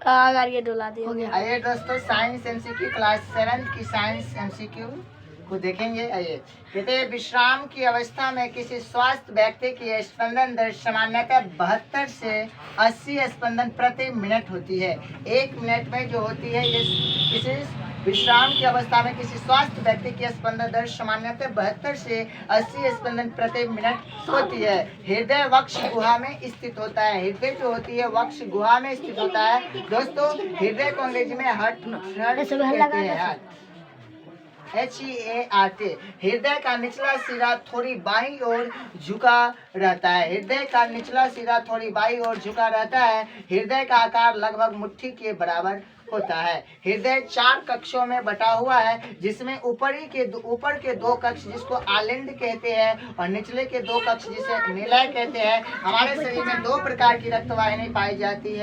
करके डुला दिया। हो गया। आइए दोस्तों, साइंस एमसीक्यू क्लास 7 की साइंस एमसीक्यू को देखेंगे। आइए, कहते हैं विश्राम की अवस्था में किसी स्वस्थ व्यक्ति की स्पंदन दर सामान्यतः 72 से 80 स्पंदन प्रति मिनट होती है। 1 मिनट में जो होती है ये किसी विश्राम की अवस्था में किसी स्वस्थ व्यक्ति की स्पंदन दर सामान्यतः 72 से 80 स्पंदन प्रति मिनट होती है। हृदय वक्ष गुहा में स्थित होता है। हृदय जो होती है वक्ष गुहा में स्थित होता है। दोस्तों, हृदय को अंग्रेजी में हार्ट कहते हैं। HEART। हृदय का निचला सिरा थोड़ी बाईं ओर झुका रहता है। हृदय का निचला सिरा थोड़ी बाईं ओर झुका रहता है। हृदय का आकार लगभग मुट्ठी के बराबर होता है। हृदय 4 कक्षों में बटा हुआ है, जिसमें ऊपर के 2 कक्ष जिसको आलिंद कहते हैं और निचले के 2 कक्ष जिसे निलय कहते हैं। हमारे शरीर में 2 प्रकार की रक्तवाहिनी पाई जाती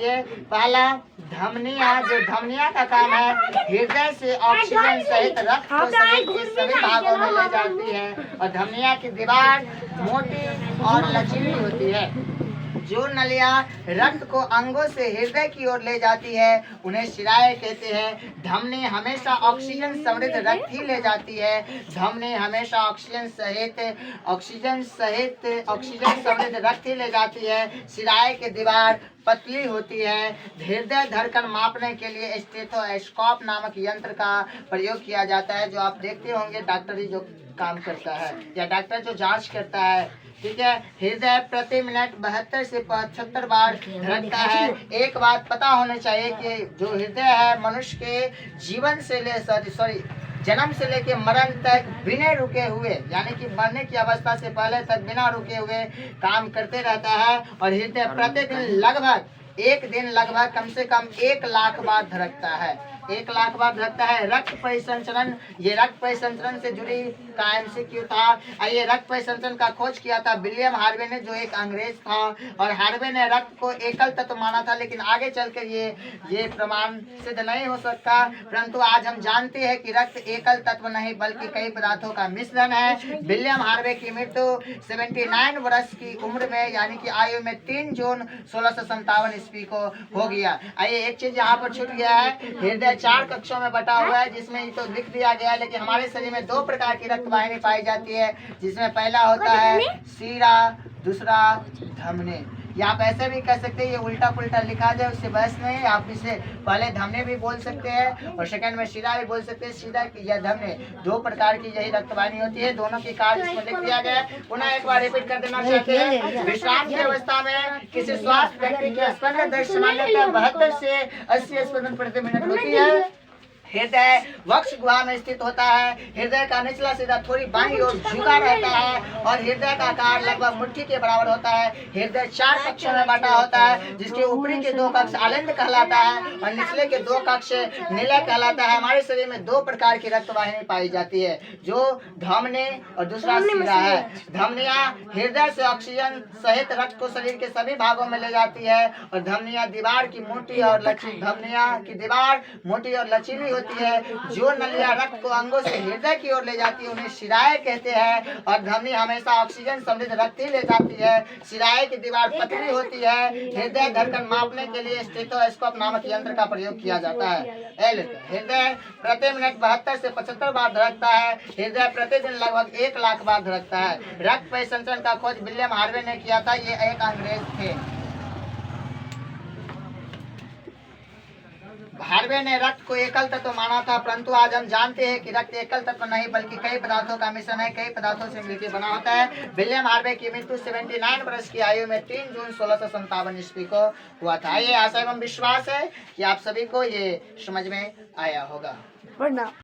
है। पहला धमनिया, जो धमनिया का काम है हृदय से ऑक्सीजन सहित रक्त को शरीर के सभी भागों में ले जाती है। और धमनिया की दीवार मोटी और लचीली होती है। जो नलियां रक्त को अंगों से हृदय की ओर ले जाती है उन्हें शिराएं कहते हैं। धमनी हमेशा ऑक्सीजन समृद्ध रक्त ही ले जाती है। धमनी हमेशा ऑक्सीजन समृद्ध रक्त ही ले जाती है। शिराएं की दीवार पतली होती है। हृदय धड़कन मापने के लिए स्टेथोस्कोप नामक यंत्र का प्रयोग किया जाता है, जो आप देखते होंगे डॉक्टरी जो काम करता है या डॉक्टर जो जांच करता है। ठीक है, हृदय प्रति मिनट 72 से 75 बार धड़कता है। एक बात पता होनी चाहिए कि जो हृदय है मनुष्य के जीवन से जन्म से लेके मरण तक बिना रुके हुए, यानी कि मरने की अवस्था से पहले तक बिना रुके हुए काम करते रहता है। और हृदय प्रतिदिन लगभग कम से कम 1 लाख बार धड़कता है। 1 लाख बार धड़कता है। रक्त परिसंचरण, ये रक्त परिसंचरण से जुड़ी का MCQ था। ये रक्त परिसंचरण का खोज किया था विलियम हार्वे ने, जो एक अंग्रेज था। और हार्वे ने रक्त को एकल तत्व माना था, लेकिन आगे चलकर ये प्रमाण सिद्ध नहीं हो सकता। परंतु आज हम जानते हैं कि रक्त एकल तत्व नहीं बल्कि कई पदार्थों का मिश्रण है। विलियम हार्वे की मृत्यु 79 वर्ष की उम्र में, यानी कि आयु में 3 जून 1657 ईस्वी को हो गया। आइए, एक चीज यहाँ पर छूट गया है, हृदय 4 कक्षों में बटा हुआ है, जिसमें तो लिख दिया गया है, लेकिन हमारे शरीर में 2 प्रकार की रक्तवाहिनी पाई जाती है, जिसमें पहला होता है सीरा, दूसरा धमनी। या आप ऐसे भी कह सकते हैं, ये उल्टा पुल्टा लिखा जाए उससे बहस नहीं। आप इसे पहले धमनी भी बोल सकते हैं और सेकंड में शिरा भी बोल सकते हैं। शिरा या धमनी 2 प्रकार की यही रक्तवाहिनी होती है। दोनों की कार्य इसमें लिख दिया गया है। पुनः एक बार रिपीट कर देना चाहते हैं। विश्राम की अवस्था में किसी स्वस्थ व्यक्ति की स्पंदन दर सामान्यतः 72 से 80 स्पंदन प्रति मिनट होती है। हृदय वक्ष गुहा में स्थित होता है। हृदय का निचला सिरा थोड़ी बाईं ओर झुका रहता है और हृदय का आकार लगभग मुट्ठी के बराबर होता है। हृदय 4 कक्षों में बटा होता है, जिसके ऊपरी के 2 कक्ष आलिंद कहलाता है और निचले के 2 कक्ष निलय कहलाता है। हमारे शरीर में 2 प्रकार की रक्तवाहिनी पाई जाती है, जो धमनी और दूसरा शिरा है। धमनियां हृदय से ऑक्सीजन सहित रक्त को शरीर के सभी भागों में ले जाती है और धमनियां दीवार की मोटी और लचीली होती है। जो नलियां रक्त को अंगों से हृदय की ओर ले जाती है उन्हें शिराएं कहते हैं। और धमनी हमेशा ऑक्सीजन समृद्ध रक्त ही ले जाती है। शिराएं की दीवार पतली होती है। हृदय धड़कन मापने के लिए स्टेथोस्कोप नामक यंत्र का प्रयोग किया जाता है। हृदय प्रति मिनट 72 से 75 बार धड़कता है। हृदय प्रतिदिन लगभग 1 लाख बार धड़कता है। रक्त परिसंचरण का खोज विलियम हार्वे ने किया था। ये एक अंग्रेज थे। हार्वे ने रक्त को एकल तत्व माना था, परंतु आज हम जानते हैं कि रक्त एकल तत्व नहीं बल्कि कई पदार्थों का मिश्रण है, कई पदार्थों से मिलकर बना होता है। विलियम हार्वे की मृत्यु 79 वर्ष की आयु में 3 जून 1657 ईस्वी को हुआ था। ये आशा एवं विश्वास है कि आप सभी को ये समझ में आया होगा।